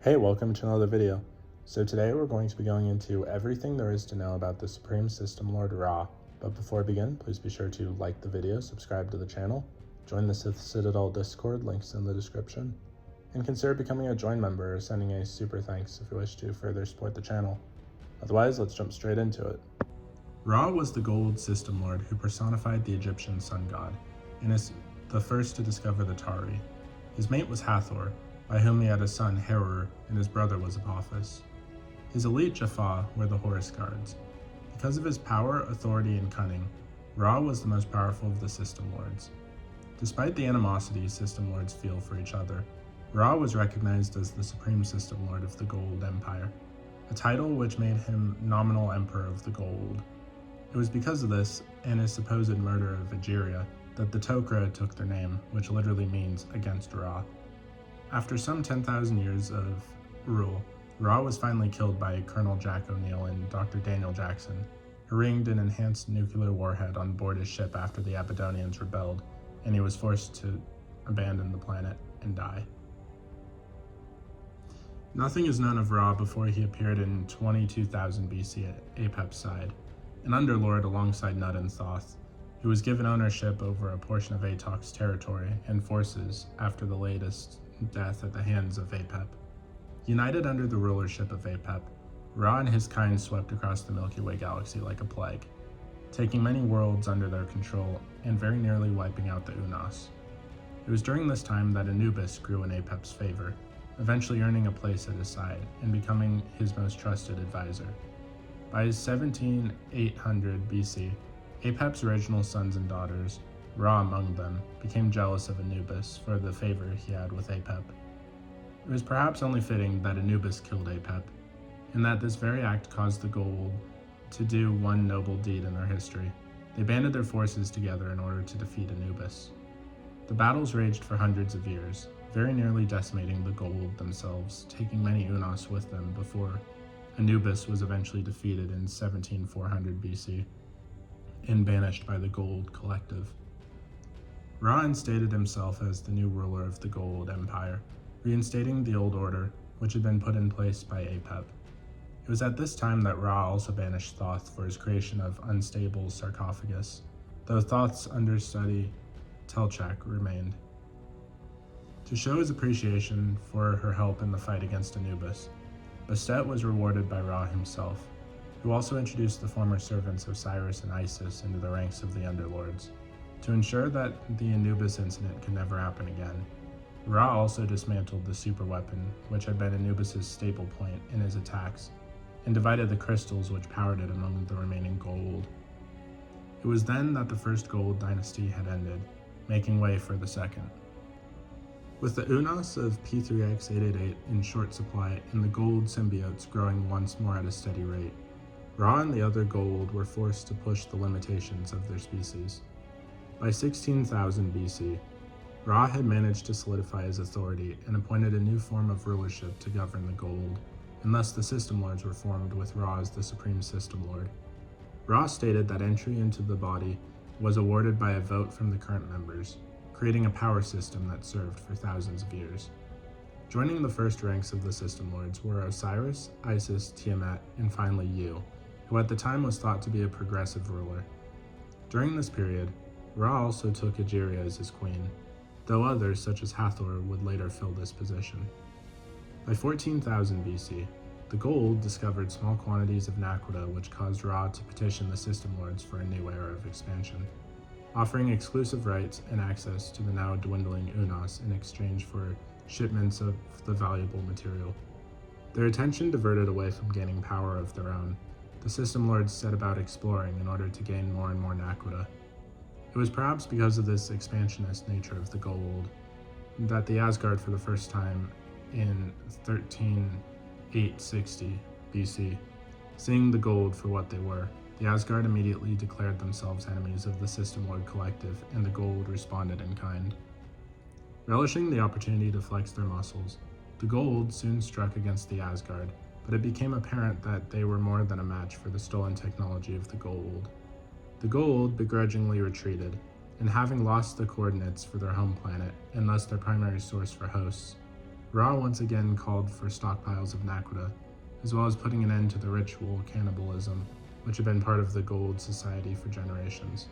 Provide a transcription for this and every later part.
Hey, welcome to another video. So today we're going to be going into everything there is to know about the Supreme System Lord Ra. But before I begin, please be sure to like the video, subscribe to the channel, join the Sith Citadel Discord, links in the description, and consider becoming a join member or sending a super thanks if you wish to further support the channel. Otherwise, let's jump straight into it. Ra was the GOA'ULD System Lord who personified the Egyptian sun god, and is the first to discover the Tari. His mate was Hathor, by whom he had a son, Herer, and his brother was Apophis. His elite Jaffa were the Horus Guards. Because of his power, authority, and cunning, Ra was the most powerful of the System Lords. Despite the animosity System Lords feel for each other, Ra was recognized as the Supreme System Lord of the GOA'ULD Empire, a title which made him nominal Emperor of the GOA'ULD. It was because of this, and his supposed murder of Egeria, that the Tok'ra took their name, which literally means against Ra. After some 10,000 years of rule, Ra was finally killed by Colonel Jack O'Neill and Dr. Daniel Jackson, who ringed an enhanced nuclear warhead on board his ship after the Abydonians rebelled, and he was forced to abandon the planet and die. Nothing is known of Ra before he appeared in 22,000 BC at Apep's side, an underlord alongside Nud and Thoth, who was given ownership over a portion of Atok's territory and forces after the latest death at the hands of Apep. United under the rulership of Apep, Ra and his kind swept across the Milky Way galaxy like a plague, taking many worlds under their control and very nearly wiping out the Unas. It was during this time that Anubis grew in Apep's favor, eventually earning a place at his side and becoming his most trusted advisor. By 17800 BC, Apep's original sons and daughters, Ra among them, became jealous of Anubis for the favor he had with Apep. It was perhaps only fitting that Anubis killed Apep, and that this very act caused the GOA'ULD to do one noble deed in their history. They banded their forces together in order to defeat Anubis. The battles raged for hundreds of years, very nearly decimating the GOA'ULD themselves, taking many Unas with them before Anubis was eventually defeated in 17400 BC and banished by the GOA'ULD Collective. Ra instated himself as the new ruler of the GOA'ULD Empire, reinstating the old order, which had been put in place by Apep. It was at this time that Ra also banished Thoth for his creation of unstable sarcophagus, though Thoth's understudy Telchak remained. To show his appreciation for her help in the fight against Anubis, Bastet was rewarded by Ra himself, who also introduced the former servants of Cyrus and Isis into the ranks of the Underlords. To ensure that the Anubis incident could never happen again, Ra also dismantled the superweapon, which had been Anubis' staple point in his attacks, and divided the crystals which powered it among the remaining GOA'ULD. It was then that the first GOA'ULD dynasty had ended, making way for the second. With the Unas of P3X888 in short supply and the GOA'ULD symbiotes growing once more at a steady rate, Ra and the other GOA'ULD were forced to push the limitations of their species. By 16,000 BC, Ra had managed to solidify his authority and appointed a new form of rulership to govern the GOA'ULD, and thus the System Lords were formed with Ra as the Supreme System Lord. Ra stated that entry into the body was awarded by a vote from the current members, creating a power system that served for thousands of years. Joining the first ranks of the System Lords were Osiris, Isis, Tiamat, and finally Yu, who at the time was thought to be a progressive ruler. During this period, Ra also took Egeria as his queen, though others such as Hathor would later fill this position. By 14,000 BC, the GOA'ULD discovered small quantities of naquita which caused Ra to petition the System Lords for a new era of expansion, offering exclusive rights and access to the now dwindling Unas in exchange for shipments of the valuable material. Their attention diverted away from gaining power of their own. The System Lords set about exploring in order to gain more and more naquita. It was perhaps because of this expansionist nature of the GOA'ULD that the Asgard for the first time in 13860 BC, seeing the GOA'ULD for what they were, the Asgard immediately declared themselves enemies of the System Lord Collective, and the GOA'ULD responded in kind. Relishing the opportunity to flex their muscles, the GOA'ULD soon struck against the Asgard, but it became apparent that they were more than a match for the stolen technology of the GOA'ULD. The GOA'ULD begrudgingly retreated, and having lost the coordinates for their home planet, and thus their primary source for hosts, Ra once again called for stockpiles of naquita, as well as putting an end to the ritual cannibalism, which had been part of the GOA'ULD society for generations.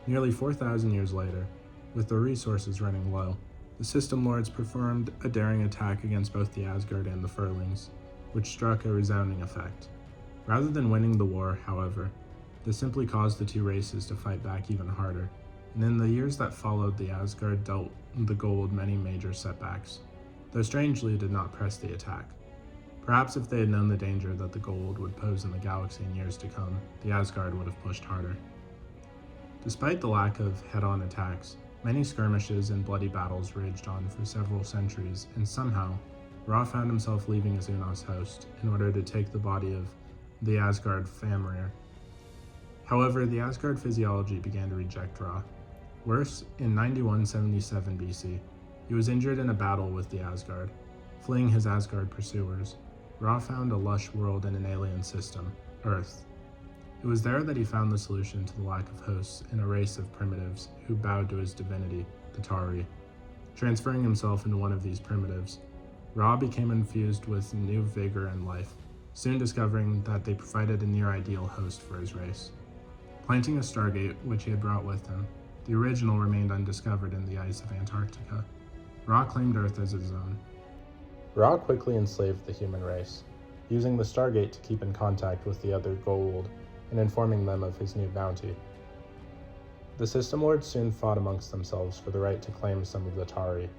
Nearly 4,000 years later, with their resources running low, the System Lords performed a daring attack against both the Asgard and the Furlings, which struck a resounding effect. Rather than winning the war, however, this simply caused the two races to fight back even harder, and in the years that followed, the Asgard dealt the GOA'ULD many major setbacks, though strangely did not press the attack. Perhaps if they had known the danger that the GOA'ULD would pose in the galaxy in years to come, the Asgard would have pushed harder. Despite the lack of head-on attacks, many skirmishes and bloody battles raged on for several centuries, and somehow, Ra found himself leaving Azuna's host in order to take the body of the Asgard Famrir. However, the Asgard physiology began to reject Ra. Worse, in 9177 BC, he was injured in a battle with the Asgard. Fleeing his Asgard pursuers, Ra found a lush world in an alien system, Earth. It was there that he found the solution to the lack of hosts in a race of primitives who bowed to his divinity, the Tari. Transferring himself into one of these primitives, Ra became infused with new vigor and life, soon discovering that they provided a near-ideal host for his race. Planting a Stargate, which he had brought with him, the original remained undiscovered in the ice of Antarctica. Ra claimed Earth as his own. Ra quickly enslaved the human race, using the Stargate to keep in contact with the other GOA'ULD and informing them of his new bounty. The System Lords soon fought amongst themselves for the right to claim some of the Tari,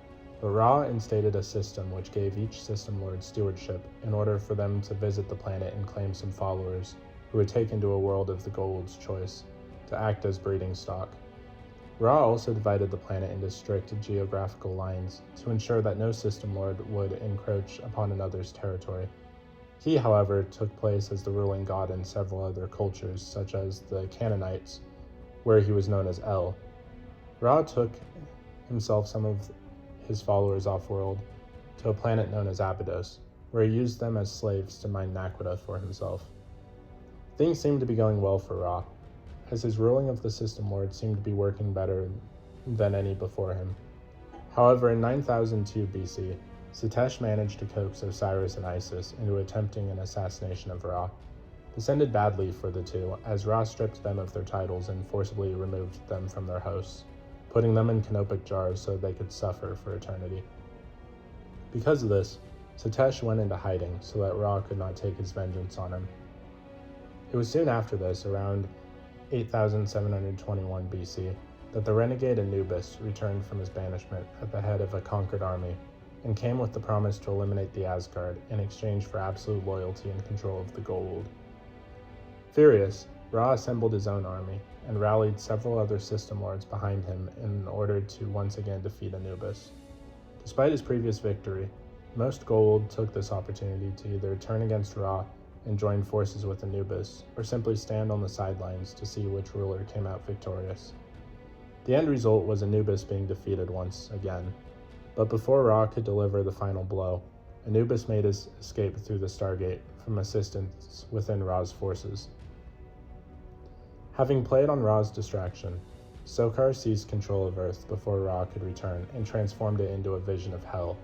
but Ra instated a system which gave each System Lord stewardship in order for them to visit the planet and claim some followers who would take into a world of the GOA'ULD's choice to act as breeding stock. Ra also divided the planet into strict geographical lines to ensure that no System Lord would encroach upon another's territory. He, however, took place as the ruling god in several other cultures, such as the Canaanites, where he was known as El. Ra took himself some of his followers off-world to a planet known as Abydos, where he used them as slaves to mine naquita for himself. Things seemed to be going well for Ra, as his ruling of the System Lord seemed to be working better than any before him. However, in 9002 BC, Satesh managed to coax Osiris and Isis into attempting an assassination of Ra. This ended badly for the two, as Ra stripped them of their titles and forcibly removed them from their hosts, putting them in canopic jars so they could suffer for eternity. Because of this, Satesh went into hiding so that Ra could not take his vengeance on him. It was soon after this, around 8721 BC, that the renegade Anubis returned from his banishment at the head of a conquered army, and came with the promise to eliminate the Asgard in exchange for absolute loyalty and control of the GOA'ULD. Furious, Ra assembled his own army, and rallied several other System Lords behind him in order to once again defeat Anubis. Despite his previous victory, most GOA'ULD took this opportunity to either turn against Ra and join forces with Anubis, or simply stand on the sidelines to see which ruler came out victorious. The end result was Anubis being defeated once again, but before Ra could deliver the final blow, Anubis made his escape through the Stargate from assistance within Ra's forces. Having played on Ra's distraction, Sokar seized control of Earth before Ra could return and transformed it into a vision of hell,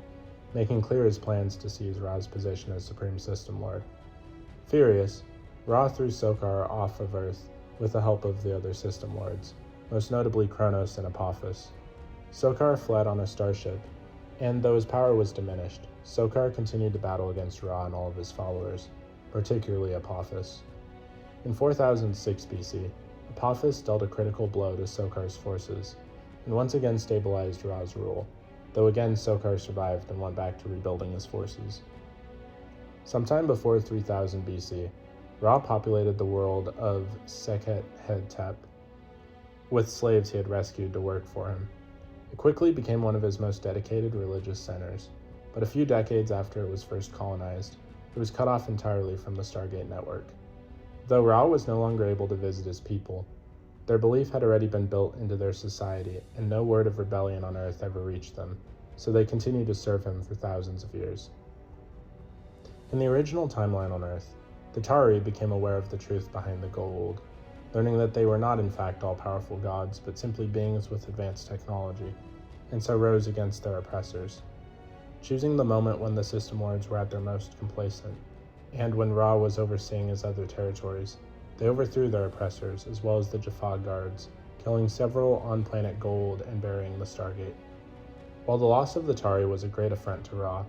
making clear his plans to seize Ra's position as Supreme System Lord. Furious, Ra threw Sokar off of Earth with the help of the other System Lords, most notably Kronos and Apophis. Sokar fled on a starship, and though his power was diminished, Sokar continued to battle against Ra and all of his followers, particularly Apophis. In 4006 BC, Apophis dealt a critical blow to Sokar's forces, and once again stabilized Ra's rule, though again Sokar survived and went back to rebuilding his forces. Sometime before 3000 BC, Ra populated the world of Sekhet-Hetep with slaves he had rescued to work for him. It quickly became one of his most dedicated religious centers, but a few decades after it was first colonized, it was cut off entirely from the Stargate network. Though Ra was no longer able to visit his people, their belief had already been built into their society, and no word of rebellion on Earth ever reached them, so they continued to serve him for thousands of years. In the original timeline on Earth, the Tari became aware of the truth behind the GOA'ULD, learning that they were not in fact all-powerful gods, but simply beings with advanced technology, and so rose against their oppressors. choosing the moment when the system lords were at their most complacent, and when Ra was overseeing his other territories. They overthrew their oppressors, as well as the Jaffa guards, killing several on planet GOA'ULD and burying the Stargate. While the loss of the Tari was a great affront to Ra,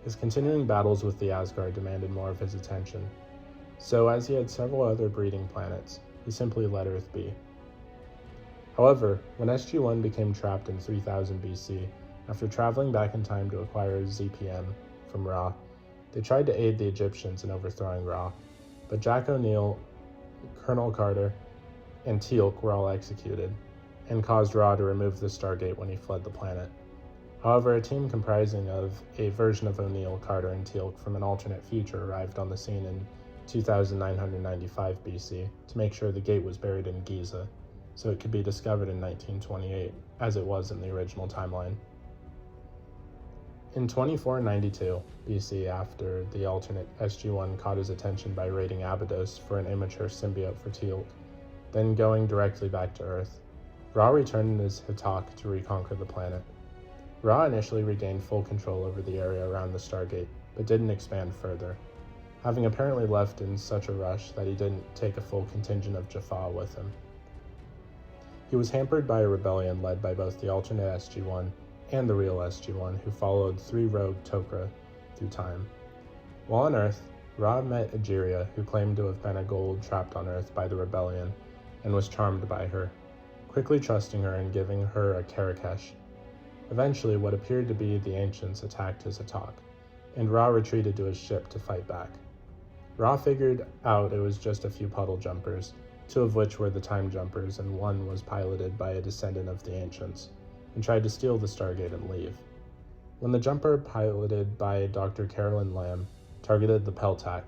his continuing battles with the Asgard demanded more of his attention. So, as he had several other breeding planets, he simply let Earth be. However, when SG1 became trapped in 3000 BC, after traveling back in time to acquire ZPM from Ra, they tried to aid the Egyptians in overthrowing Ra, but Jack O'Neill, Colonel Carter, and Teal'c were all executed, and caused Ra to remove the Stargate when he fled the planet. However, a team comprising of a version of O'Neill, Carter, and Teal'c from an alternate future arrived on the scene in 2995 BC to make sure the gate was buried in Giza, so it could be discovered in 1928, as it was in the original timeline. In 2492 BC, after the alternate SG1 caught his attention by raiding Abydos for an immature symbiote for Teal'c, then going directly back to Earth, Ra returned as Hatak to reconquer the planet. Ra initially regained full control over the area around the Stargate, but didn't expand further, having apparently left in such a rush that he didn't take a full contingent of Jaffa with him. He was hampered by a rebellion led by both the alternate SG1 and the real SG1, who followed 3 rogue Tok'ra through time. While on Earth, Ra met Egeria, who claimed to have been a GOA'ULD trapped on Earth by the rebellion, and was charmed by her, quickly trusting her and giving her a Karakesh. Eventually, what appeared to be the Ancients attacked his Hatak, and Ra retreated to his ship to fight back. Ra figured out it was just a few puddle jumpers, 2 of which were the time jumpers, and 1 was piloted by a descendant of the Ancients, and tried to steal the Stargate and leave. When the jumper, piloted by Dr. Carolyn Lamb, targeted the Peltac,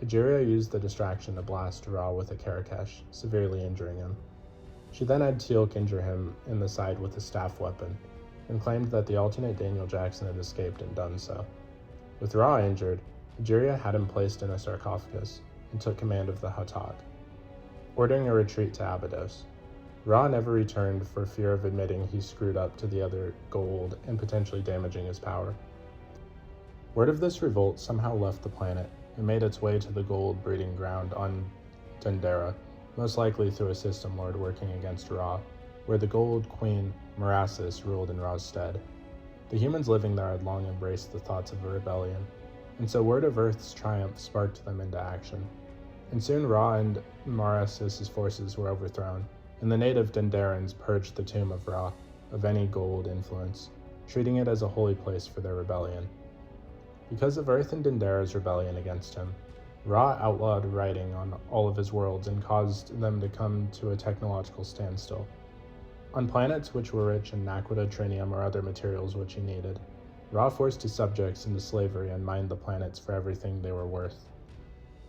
Egeria used the distraction to blast Ra with a Karakesh, severely injuring him. She then had Teal'c injure him in the side with a staff weapon, and claimed that the alternate Daniel Jackson had escaped and done so. With Ra injured, Egeria had him placed in a sarcophagus and took command of the Hatak, ordering a retreat to Abydos. Ra never returned for fear of admitting he screwed up to the other GOA'ULD and potentially damaging his power. Word of this revolt somehow left the planet and made its way to the GOA'ULD breeding ground on Dendera, most likely through a system lord working against Ra, where the GOA'ULD queen, Merasis, ruled in Ra's stead. The humans living there had long embraced the thoughts of a rebellion, and so word of Earth's triumph sparked them into action. And soon Ra and Merasis' forces were overthrown, and the native Denderans purged the tomb of Ra of any GOA'ULD influence, treating it as a holy place for their rebellion. Because of Earth and Dendera's rebellion against him, Ra outlawed writing on all of his worlds and caused them to come to a technological standstill. On planets which were rich in naquita, trinium, or other materials which he needed, Ra forced his subjects into slavery and mined the planets for everything they were worth.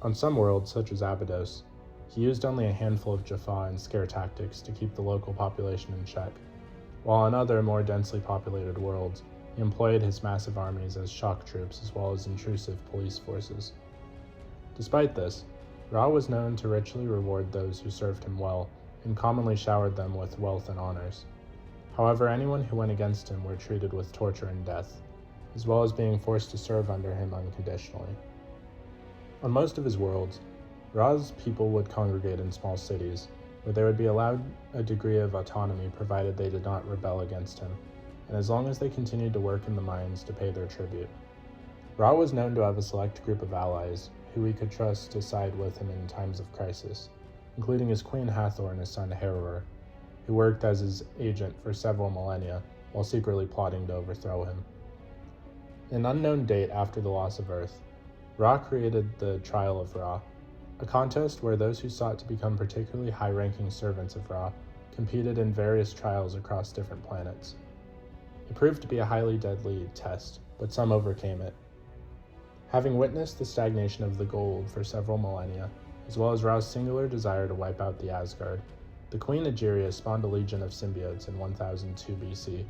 On some worlds, such as Abydos, he used only a handful of Jaffa and scare tactics to keep the local population in check, while on other, more densely populated worlds, he employed his massive armies as shock troops as well as intrusive police forces. Despite this, Ra was known to richly reward those who served him well, and commonly showered them with wealth and honors. However, anyone who went against him were treated with torture and death, as well as being forced to serve under him unconditionally. On most of his worlds, Ra's people would congregate in small cities, where they would be allowed a degree of autonomy provided they did not rebel against him, and as long as they continued to work in the mines to pay their tribute. Ra was known to have a select group of allies who he could trust to side with him in times of crisis, including his Queen Hathor and his son Harrower, who worked as his agent for several millennia while secretly plotting to overthrow him. An unknown date after the loss of Earth, Ra created the Trial of Ra, a contest where those who sought to become particularly high-ranking servants of Ra competed in various trials across different planets. It proved to be a highly deadly test, but some overcame it. Having witnessed the stagnation of the GOA'ULD for several millennia, as well as Ra's singular desire to wipe out the Asgard, the Queen Egeria spawned a legion of symbiotes in 1002 BC,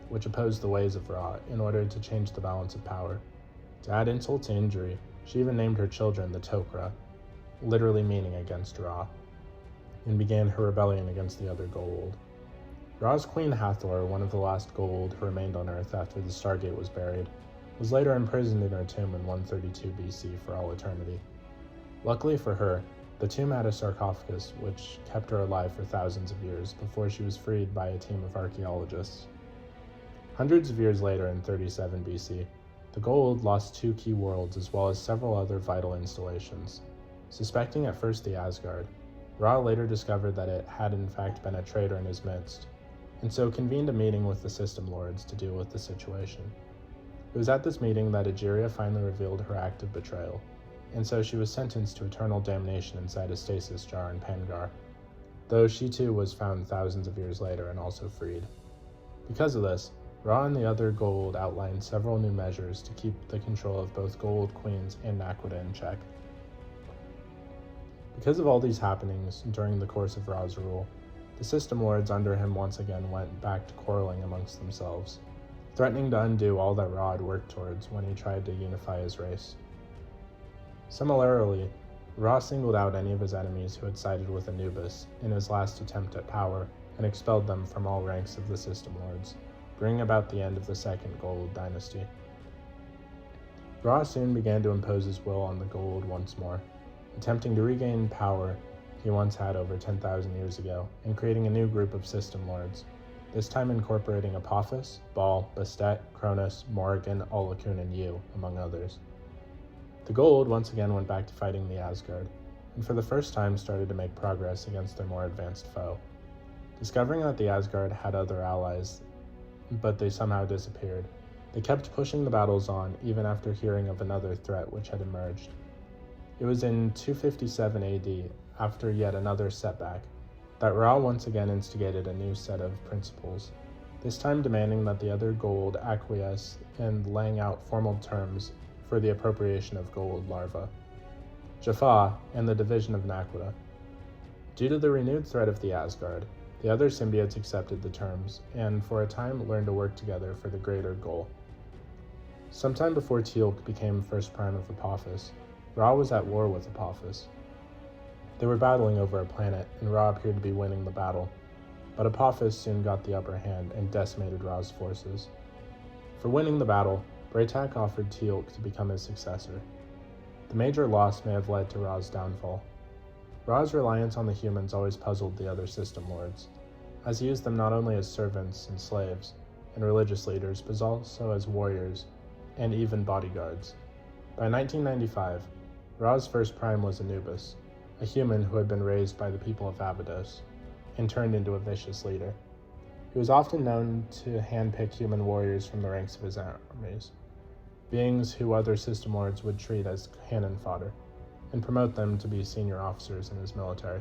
which opposed the ways of Ra in order to change the balance of power. To add insult to injury, she even named her children the Tok'ra, literally meaning against Ra, and began her rebellion against the other GOA'ULD. Ra's Queen Hathor, one of the last GOA'ULD who remained on Earth after the Stargate was buried, was later imprisoned in her tomb in 132 BC for all eternity. Luckily for her, the tomb had a sarcophagus which kept her alive for thousands of years before she was freed by a team of archaeologists. Hundreds of years later in 37 BC, the GOA'ULD lost 2 key worlds as well as several other vital installations. Suspecting at first the Asgard, Ra later discovered that it had in fact been a traitor in his midst, and so convened a meeting with the System Lords to deal with the situation. It was at this meeting that Egeria finally revealed her act of betrayal, and so she was sentenced to eternal damnation inside a stasis jar in Pangar, though she too was found thousands of years later and also freed. Because of this, Ra and the other GOA'ULD outlined several new measures to keep the control of both GOA'ULD queens and Naquadah in check. Because of all these happenings during the course of Ra's rule, the System Lords under him once again went back to quarreling amongst themselves, threatening to undo all that Ra had worked towards when he tried to unify his race. Similarly, Ra singled out any of his enemies who had sided with Anubis in his last attempt at power and expelled them from all ranks of the System Lords, bringing about the end of the second GOA'ULD dynasty. Ra soon began to impose his will on the GOA'ULD once more, attempting to regain power he once had over 10,000 years ago, and creating a new group of System Lords, this time incorporating Apophis, Baal, Bastet, Cronus, Morrigan, Olokun, and Yu, among others. The GOA'ULD once again went back to fighting the Asgard, and for the first time started to make progress against their more advanced foe. Discovering that the Asgard had other allies, but they somehow disappeared, they kept pushing the battles on even after hearing of another threat which had emerged. It was in 257 AD, after yet another setback, that Ra once again instigated a new set of principles, this time demanding that the other GOA'ULD acquiesce in laying out formal terms for the appropriation of GOA'ULD larvae, Jaffa, and the division of Naquadah. Due to the renewed threat of the Asgard, the other symbiotes accepted the terms, and for a time learned to work together for the greater goal. Sometime before Teal'c became first prime of Apophis, Ra was at war with Apophis. They were battling over a planet, and Ra appeared to be winning the battle, but Apophis soon got the upper hand and decimated Ra's forces. For winning the battle, Braytak offered Teal'c to become his successor. The major loss may have led to Ra's downfall. Ra's reliance on the humans always puzzled the other System Lords, as he used them not only as servants and slaves and religious leaders, but also as warriors and even bodyguards. By 1995, Ra's first prime was Anubis, a human who had been raised by the people of Abydos and turned into a vicious leader. He was often known to handpick human warriors from the ranks of his armies, beings who other System Lords would treat as cannon fodder, and promote them to be senior officers in his military.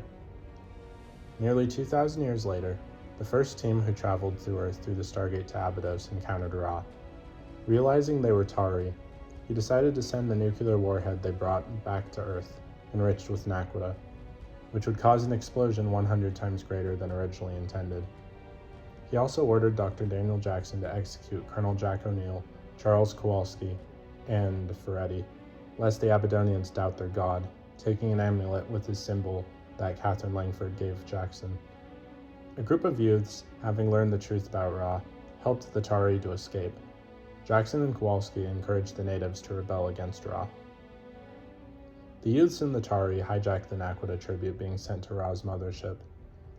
Nearly 2,000 years later, the first team who traveled through Earth through the Stargate to Abydos encountered Ra. Realizing they were Tari, he decided to send the nuclear warhead they brought back to Earth, enriched with Naquadah, which would cause an explosion 100 times greater than originally intended. He also ordered Dr. Daniel Jackson to execute Colonel Jack O'Neill, Charles Kowalski, and Ferretti, lest the Abydonians doubt their god, taking an amulet with his symbol that Catherine Langford gave Jackson. A group of youths, having learned the truth about Ra, helped the Tari to escape. Jackson and Kowalski encouraged the natives to rebel against Ra. The youths and the Tari hijacked the Naquadah tribute being sent to Ra's mothership,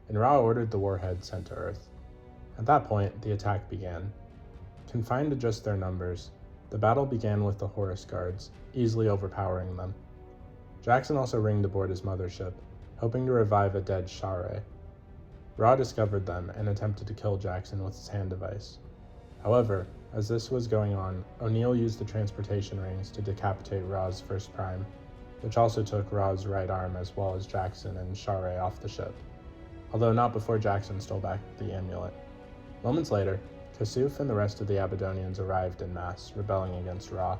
and Ra ordered the warhead sent to Earth. At that point, the attack began. Confined to just their numbers, the battle began with the Horus Guards, easily overpowering them. Jackson also ringed aboard his mothership, hoping to revive a dead Share. Ra discovered them and attempted to kill Jackson with his hand device. However, as this was going on, O'Neill used the transportation rings to decapitate Ra's first prime, which also took Ra's right arm as well as Jackson and Share off the ship, although not before Jackson stole back the amulet. Moments later, Kasuf and the rest of the Abydonians arrived en masse, rebelling against Ra.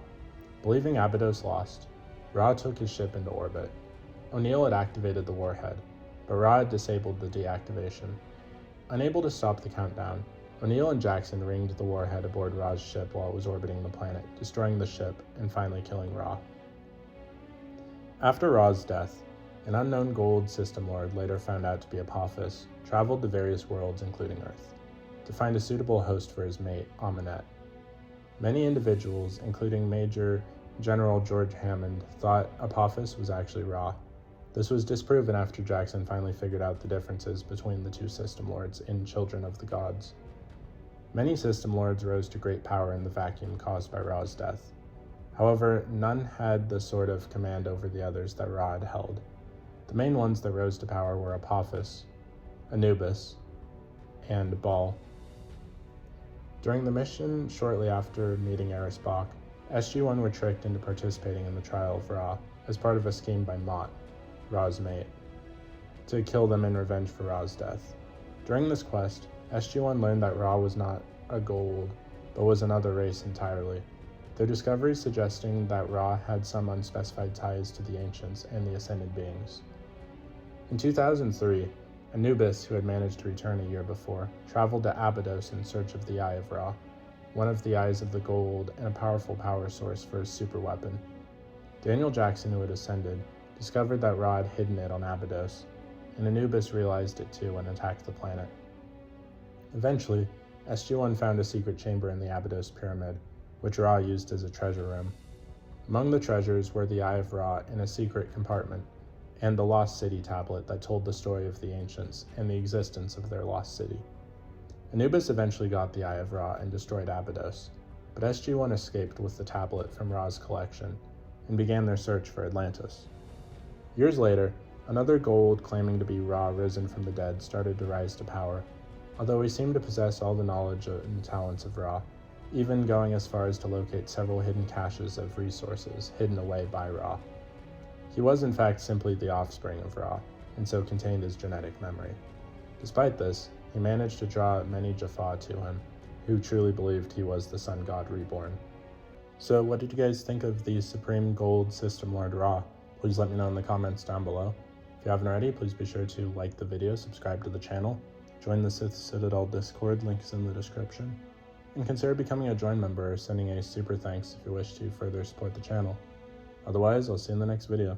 Believing Abydos lost, Ra took his ship into orbit. O'Neill had activated the warhead, but Ra had disabled the deactivation. Unable to stop the countdown, O'Neill and Jackson ringed the warhead aboard Ra's ship while it was orbiting the planet, destroying the ship and finally killing Ra. After Ra's death, an unknown GOA'ULD System Lord, later found out to be Apophis, traveled to various worlds including Earth, to find a suitable host for his mate, Amenet. Many individuals, including Major General George Hammond, thought Apophis was actually Ra. This was disproven after Jackson finally figured out the differences between the two System Lords in Children of the Gods. Many System Lords rose to great power in the vacuum caused by Ra's death. However, none had the sort of command over the others that Ra had held. The main ones that rose to power were Apophis, Anubis, and Baal. During the mission shortly after meeting Eris Bok, SG1 were tricked into participating in the trial of Ra as part of a scheme by Mott, Ra's mate, to kill them in revenge for Ra's death. During this quest, SG1 learned that Ra was not a GOA'ULD, but was another race entirely, their discoveries suggesting that Ra had some unspecified ties to the Ancients and the Ascended Beings. In 2003, Anubis, who had managed to return a year before, traveled to Abydos in search of the Eye of Ra, one of the eyes of the GOA'ULD and a powerful power source for his superweapon. Daniel Jackson, who had ascended, discovered that Ra had hidden it on Abydos, and Anubis realized it too and attacked the planet. Eventually, SG1 found a secret chamber in the Abydos pyramid, which Ra used as a treasure room. Among the treasures were the Eye of Ra in a secret compartment, and the Lost City tablet that told the story of the Ancients and the existence of their lost city. Anubis eventually got the Eye of Ra and destroyed Abydos, but SG1 escaped with the tablet from Ra's collection and began their search for Atlantis. Years later, another GOA'ULD claiming to be Ra risen from the dead started to rise to power, although he seemed to possess all the knowledge and talents of Ra, even going as far as to locate several hidden caches of resources hidden away by Ra. He was in fact simply the offspring of Ra, and so contained his genetic memory. Despite this, he managed to draw many Jaffa to him, who truly believed he was the Sun God reborn. So what did you guys think of the Supreme GOA'ULD System Lord Ra? Please let me know in the comments down below. If you haven't already, please be sure to like the video, subscribe to the channel, join the Sith Citadel Discord, link is in the description, and consider becoming a join member or sending a super thanks if you wish to further support the channel. Otherwise, I'll see you in the next video.